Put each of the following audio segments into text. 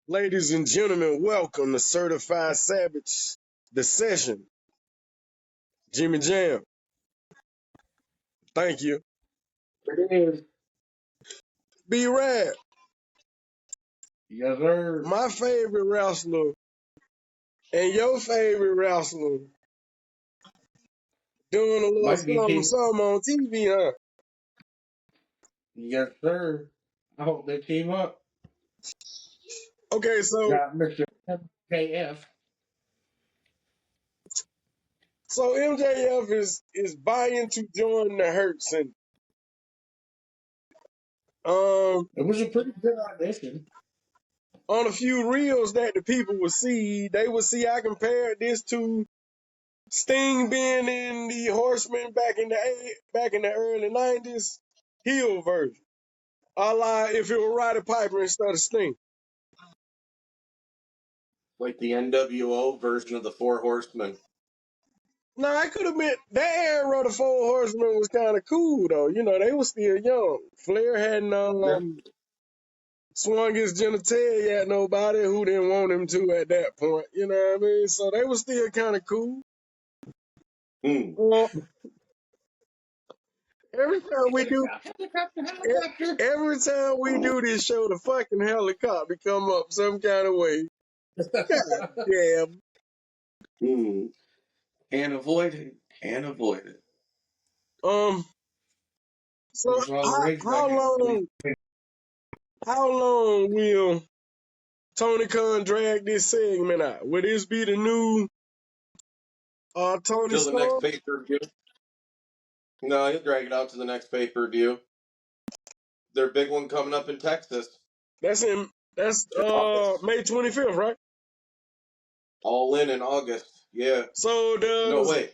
Ladies and gentlemen, welcome to Certified Savage, the session. Jimmy Jam, thank you. It is. B Rad, Yes, sir. my favorite wrestler and your favorite wrestler doing a little Might be something, team. something on TV, huh? Yes, sir. I hope they team up. Okay, so Got Mr. MJF. MJF is vying to join the Hurt Syndicate. It was a pretty good audition. On a few reels that the people would see, they would see I compared this to Sting being in the Horseman back in the early '90s, heel version. A la if it were Roddy Piper instead of Sting. Like the NWO version of the Four Horsemen. Now I could admit that era of the Four Horsemen was kind of cool though. You know, they were still young. Flair hadn't swung his genitalia at nobody who didn't want him to at that point. You know what I mean? So they were still kind of cool. Well, every time we do every time we do this show, the fucking helicopter come up some kind of way. God damn. Can't avoid it. Can't avoid it. So how long will Tony Khan drag this segment out? Will this be the new Tony Till the next Storm? pay-per-view. No, he'll drag it out to the next pay-per-view. Their big one coming up in Texas. That's May 25th, right? All in August. Yeah. So does No, wait.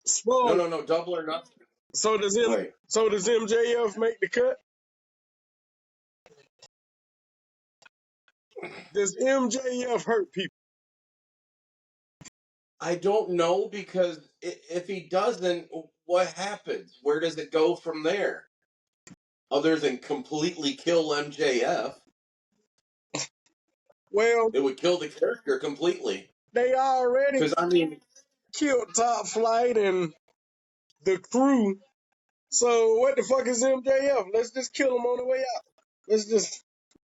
Spawn, No. Double or nothing. so does Wait. MJF make the cut? Does MJF hurt people? I don't know, because if he doesn't, what happens? Where does it go from there? Other than completely kill MJF. Well, It would kill the character completely. they already Because, I mean, killed Top Flight and the crew. So what the fuck is MJF? Let's just kill him on the way out. Let's just.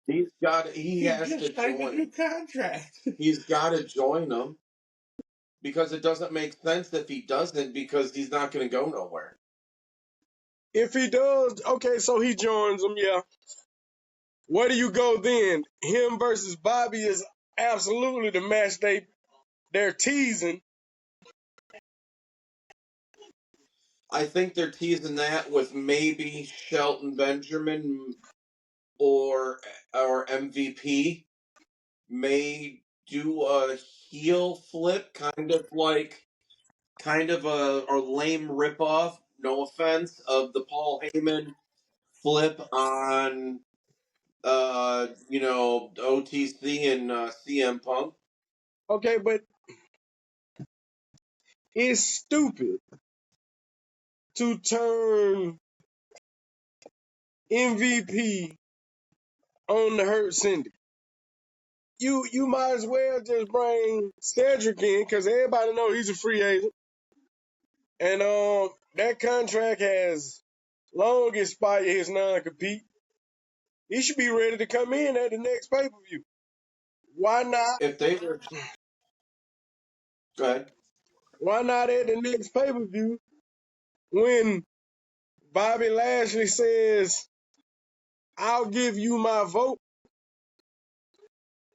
he has just to signed a new join. contract. He's got to join them. Because it doesn't make sense if he doesn't, because he's not going to go nowhere. If he does, okay, so he joins them, yeah. Where do you go then? Him versus Bobby is absolutely the match they're teasing. I think they're teasing that with maybe Shelton Benjamin or MVP may do a heel flip, kind of a lame ripoff, no offense, of the Paul Heyman flip on OTC and CM Punk. Okay, but it's stupid to turn MVP on the Hurt Syndicate. You might as well just bring Cedric in because everybody know he's a free agent. And that contract has long expired his non-compete. He should be ready to come in at the next pay-per-view. Why not? If they were, go ahead. Why not at the next pay-per-view when Bobby Lashley says, I'll give you my vote,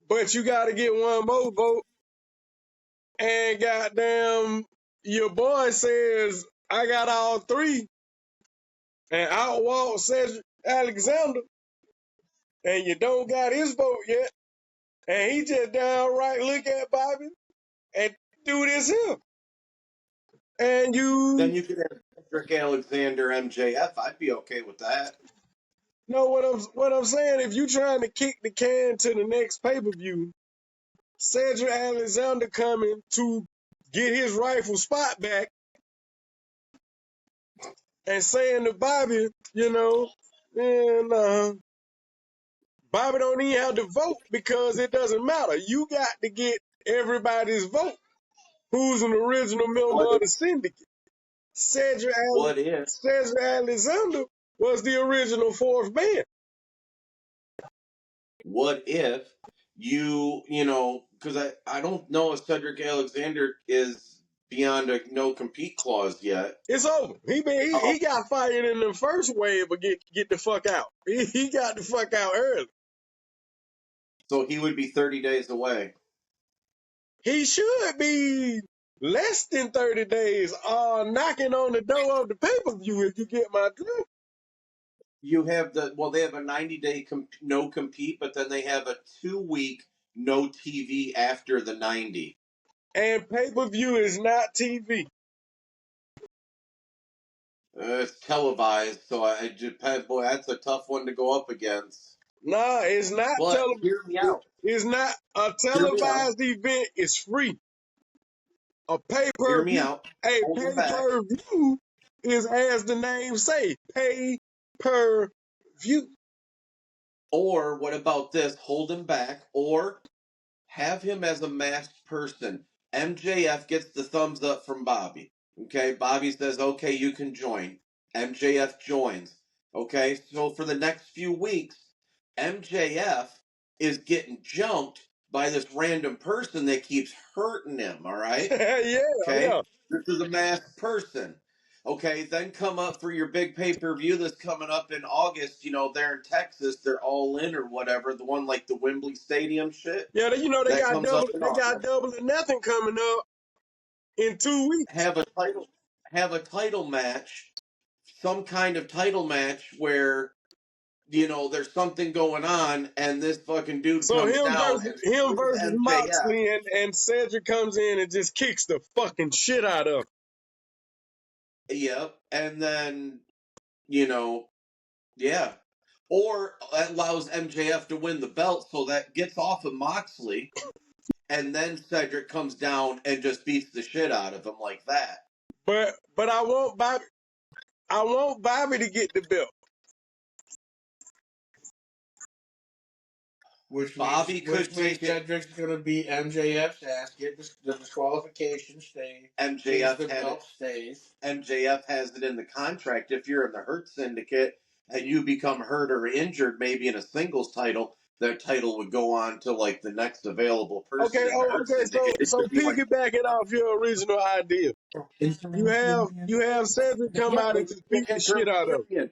but you got to get one more vote and goddamn, your boy says, I got all three, and outwalk Cedric Alexander, and you don't got his vote yet, and he just downright look at Bobby and do this here. And Then you you could have Cedric Alexander MJF. I'd be okay with that. know what I'm saying? If you trying to kick the can to the next pay-per-view, Cedric Alexander coming to get his rightful spot back and saying to Bobby, you know, and Bobby don't even have to vote because it doesn't matter. You got to get everybody's vote. Who's an original member What of if? the syndicate? Cedric What if? Alexander was the original fourth man. What if because I don't know if Cedric Alexander is beyond a no compete clause yet. It's over. He got fired in the first wave, but get the fuck out. He got the fuck out early. So he would be 30 days away. He should be less than 30 days knocking on the door of the pay-per-view, if you get my drift. You have they have a 90-day no compete, but then they have a 2-week no TV after the 90. And pay-per-view is not TV. It's televised, so boy, that's a tough one to go up against. Nah, it's not But hear me out. It's not a Hear me out. televised event. It's free. A Hear me pay-per-view. out. A Hold them back. pay-per-view is, as the name say, pay-per-view. Or what about this? Hold him back, or have him as a masked person. MJF gets the thumbs up from Bobby. Okay, Bobby says, okay, you can join. MJF joins. Okay, so for the next few weeks, MJF is getting jumped by this random person that keeps hurting him, all right? Yeah. Okay, this is a masked person. Okay, then come up for your big pay-per-view that's coming up in August, they're in Texas, they're all in or whatever, the one like the Wembley Stadium shit. Yeah, they That got comes up double. in They got August. double or nothing coming up in 2 weeks. Have a title match, some kind of title match where there's something going on, and this fucking dude So comes him down versus and him screws versus MJF. Moxley, and Cedric comes in and just kicks the fucking shit out of him. Yep, and then yeah, or that allows MJF to win the belt, so that gets off of Moxley, and then Cedric comes down and just beats the shit out of him like that. But I want Bobby to get the belt. Which Bobby means could take it. Cedric's going to beat MJF's ass, get the disqualification stay. MJF the belt stays. MJF has it in the contract. If you're in the Hurt Syndicate and you become hurt or injured, maybe in a singles title, that title would go on to like the next available person Okay, in the Hurt Syndicate. It so could be like, piggyback it off your original idea. You have Cedric come out and just beat the shit out of him.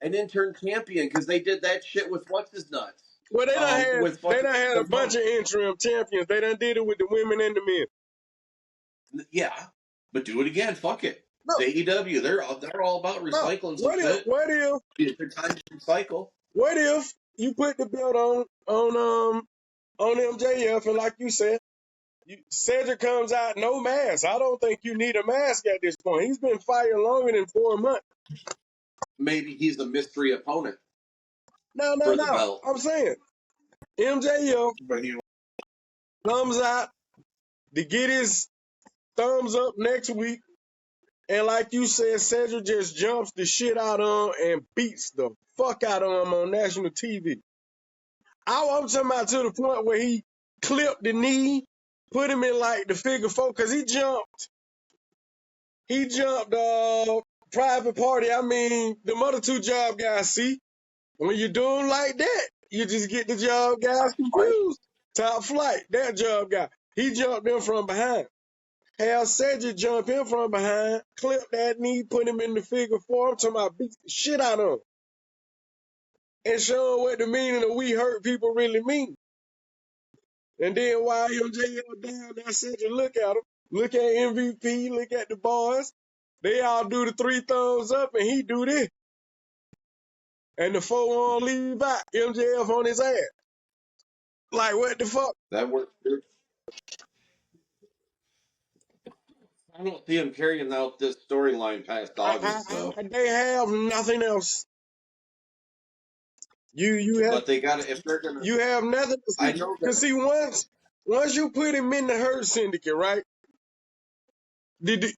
An intern champion, because they did that shit with what's his nuts. Well, they done had a The bunch of interim champions. They done did it with the women and the men. Yeah, but do it again. Fuck it. No. It's AEW. They're all about recycling some shit. What if It's a time to recycle. What if you put the belt on MJF, and like you said, Cedric comes out no mask. I don't think you need a mask at this point. He's been fired longer than 4 months. Maybe he's a mystery opponent. No. The belt. I'm saying MJF comes out to get his thumbs up next week, and like you said, Cedric just jumps the shit out of him and beats the fuck out of him on national TV. I'm talking about to the point where he clipped the knee, put him in like the figure four, because he jumped private party. I mean, the other two job guys, see, when you do them like that, you just get the job guys confused. Top flight, that job guy. He jumped in from behind. Hal Cedric jump in from behind, clip that knee, put him in the figure four. I'm talking about beat the shit out of him. And show him what the meaning of we hurt people really mean. And then while MJF down there, Cedric look at him, look at MVP, look at the boys. They all do the 3 thumbs up, and he do this. And the 4-1 leave out, MJF on his ass. Like, what the fuck? That works. I don't see him carrying out this storyline past August, though. They have nothing else. You have But they got to, if they're gonna. you have nothing to see. I know that. Cause see, once you put him in the Hurt Syndicate, right? The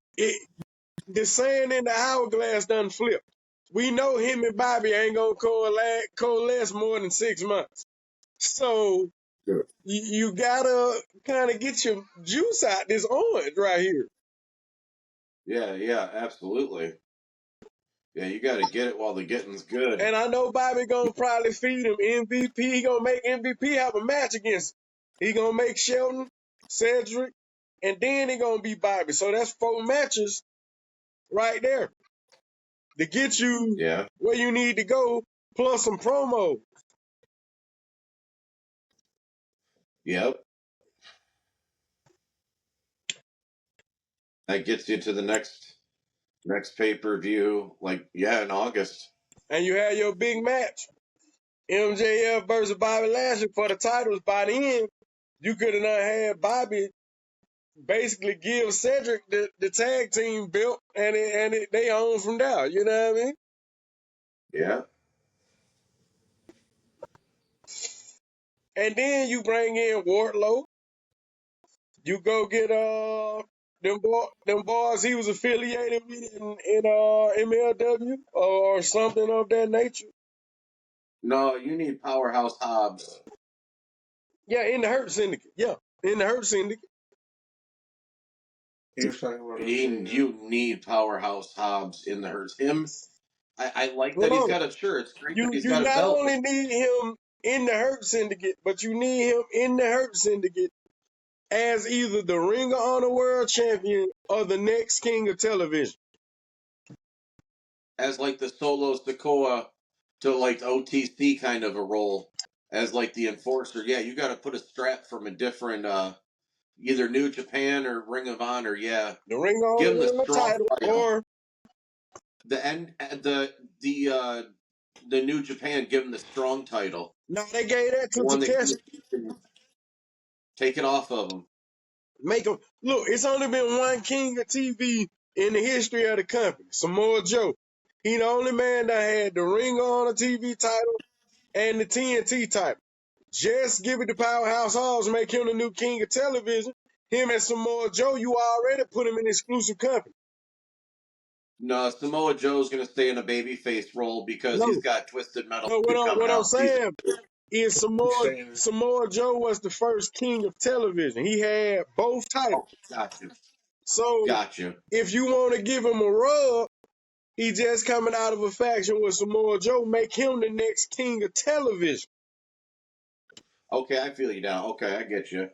sand in the hourglass done flipped. We know him and Bobby ain't gonna coalesce more than 6 months. So Sure. you gotta kind of get your juice out this orange right here. Yeah, absolutely. Yeah, you got to get it while the getting's good. And I know Bobby gonna probably feed him MVP. He gonna make MVP have a match against him. He gonna make Shelton, Cedric, and then he gonna be Bobby. So that's 4 matches right there to get you where you need to go, plus some promo. Yep. That gets you to the next pay-per-view, in August. And you had your big match, MJF versus Bobby Lashley for the titles. By the end, you could have had Bobby basically give Cedric the tag team belt, and they own from there. You know what I mean? Yeah. And then you bring in Wardlow. You go get them boys he was affiliated with in MLW or something of that nature. No, you need Powerhouse Hobbs. Yeah, in the Hurt Syndicate. Yeah, in the Hurt Syndicate. You need Powerhouse Hobbs in the Hurt. Him, I like that he's got a shirt. It's great that he's got a not belt. only need him in the Hurt Syndicate, but you need him in the Hurt Syndicate as either the Ring of Honor World Champion or the next King of Television. As the Solo Sikoa to OTC kind of a role. As the enforcer. Yeah, you got to put a strap from a different, either New Japan or Ring of Honor. Yeah. The Ring of Give Honor him the strong title or the New Japan, give him the strong title. No, they gave that to Takeshi. Take it off of him. Make him look. It's only been one king of TV in the history of the company, Samoa Joe. He the only man that had the Ring of Honor TV title and the TNT title. Just give it to Powerhouse Hobbs, make him the new king of television. Him and Samoa Joe, you already put him in exclusive company. No, Samoa Joe's going to stay in a babyface role because he's got Twisted Metal. No, what I'm saying is Samoa Joe was the first king of television. He had both titles. Oh, gotcha. So gotcha. If you want to give him a rub, he just coming out of a faction with Samoa Joe, make him the next king of television. Okay, I feel you now. Okay, I get you.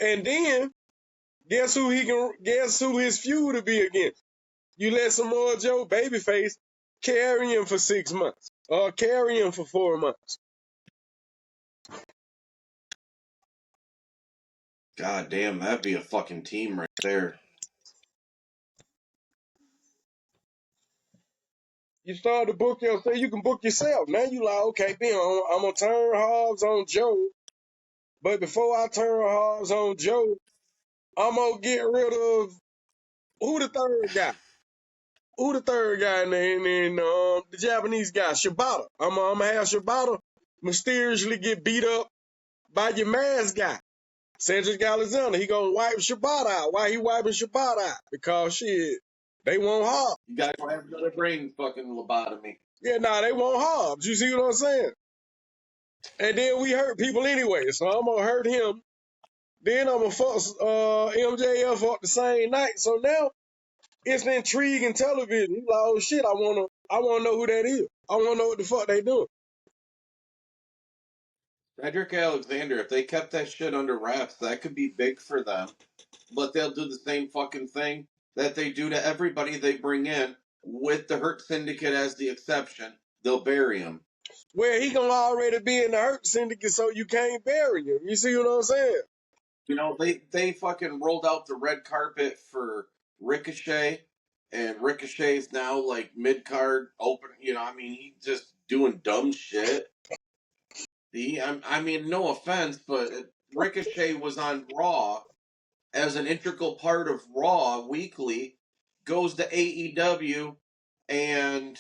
And then, guess who his feud to be against? You let Samoa Joe, babyface, carry him for 6 months. Or carry him for 4 months. God damn, that'd be a fucking team right there. You start to book yourself, you can book yourself. Now you like, okay, I'm going to turn Hobbs on Joe. But before I turn Hobbs on Joe, I'm going to get rid of, who the third guy? Who the third guy in the Japanese guy? Shibata. I'm going to have Shibata mysteriously get beat up by your mask guy. Cedric Alexander, he going to wipe Shibata out. Why he wiping Shibata out? Because, shit, they want Hobbs. You guys will have another brain fucking lobotomy. Yeah, they want Hobbs. You see what I'm saying? And then we hurt people anyway, so I'm going to hurt him. Then I'm going to fuck MJF up the same night. So now it's intriguing television. Like, oh shit, I want to know who that is. I want to know what the fuck they doing. Cedric Alexander, if they kept that shit under wraps, that could be big for them. But they'll do the same fucking thing that they do to everybody they bring in, with the Hurt Syndicate as the exception. They'll bury him. where he gonna already be in the hurt syndicate, so you can't bury him. You see what I'm saying? You know, they fucking rolled out the red carpet for Ricochet, and Ricochet's now like mid card open. You know, I mean, he's just doing dumb shit. I mean, no offense, but Ricochet was on Raw as an integral part of Raw weekly, goes to AEW, and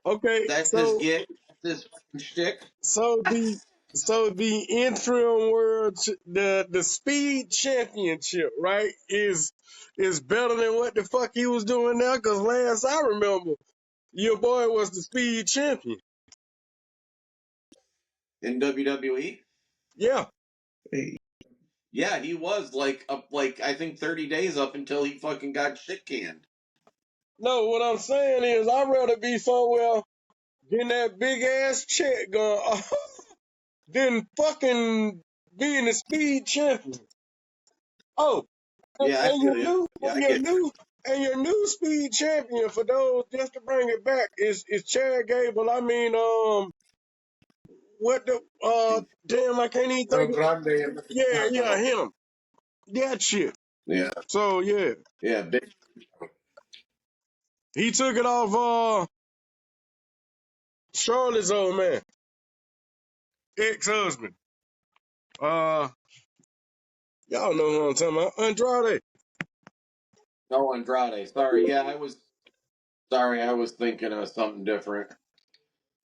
Okay, that's his gig, this shtick. so the interim the speed championship, right, is better than what the fuck he was doing now. Cause last I remember, your boy was the speed champion. In WWE. Yeah. Yeah, he was like up like I think 30 days up until he fucking got shit canned. No, what I'm saying is I'd rather be somewhere getting that big ass check going than fucking being the speed champion. Oh, Yeah, I feel you. Yeah, I get you. your new speed champion, for those, just to bring it back, is Chad Gable. I mean, what the damn, I can't even El think of, Grande and the yeah, Mexicano. him. That shit. Yeah, So yeah. yeah, big. He took it off Charlotte's old man, ex-husband. Uh y'all know who I'm talking about. Andrade. Oh, Andrade. Sorry. Yeah, I was sorry. I was thinking of something different.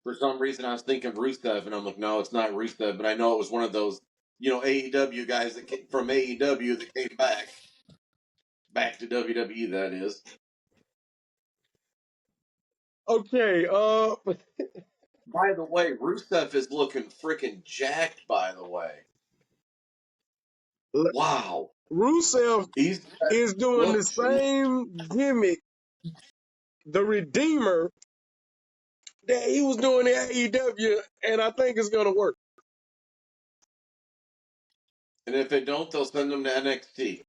For some reason, I was thinking Rusev, and I'm like, no, it's not Rusev. But I know it was one of those, you know, AEW guys that came from AEW that came back to WWE. That is. Okay, By the way, Rusev is looking freaking jacked. By the way, wow, Rusev he's is doing the look. same gimmick, the Redeemer, that he was doing in AEW, and I think it's gonna work. And if it don't, they'll send him to NXT.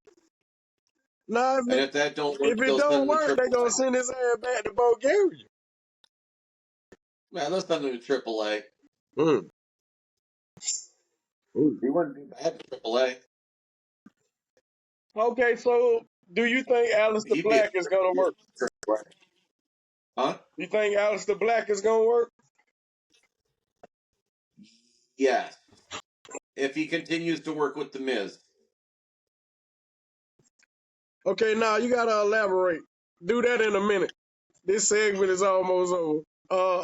Now, And if that don't if work, it they'll send don't him to work, they Triple gonna A. send his ass back to Bulgaria. Man, they'll send him to Triple A. Mm. Mm. He wouldn't be bad at Triple A. Okay, so do you think Aleister He'd be a Black is gonna work? Triple A. Huh? You think Aleister Black is gonna work? Yes. If he continues to work with The Miz. Okay, now you gotta elaborate. Do that in a minute. This segment is almost over.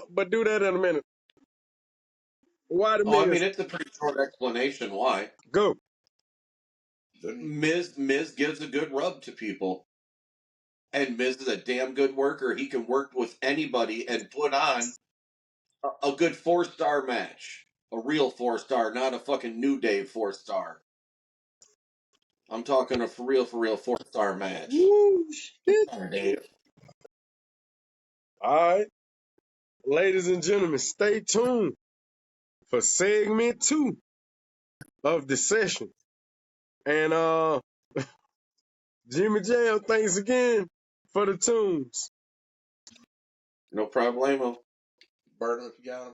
But do that in a minute. Why the Oh, I mean, Miz? it's a pretty short explanation why. Go. Miz gives a good rub to people. And Miz is a damn good worker. He can work with anybody and put on a good 4-star match. A real 4-star, not a fucking New Day 4-star. I'm talking a for real 4-star match. Woo, shit. Dave. All right, ladies and gentlemen, stay tuned for segment 2 of the session. And Jimmy Jam, thanks again for the tunes. No problemo. Burn if you got 'em.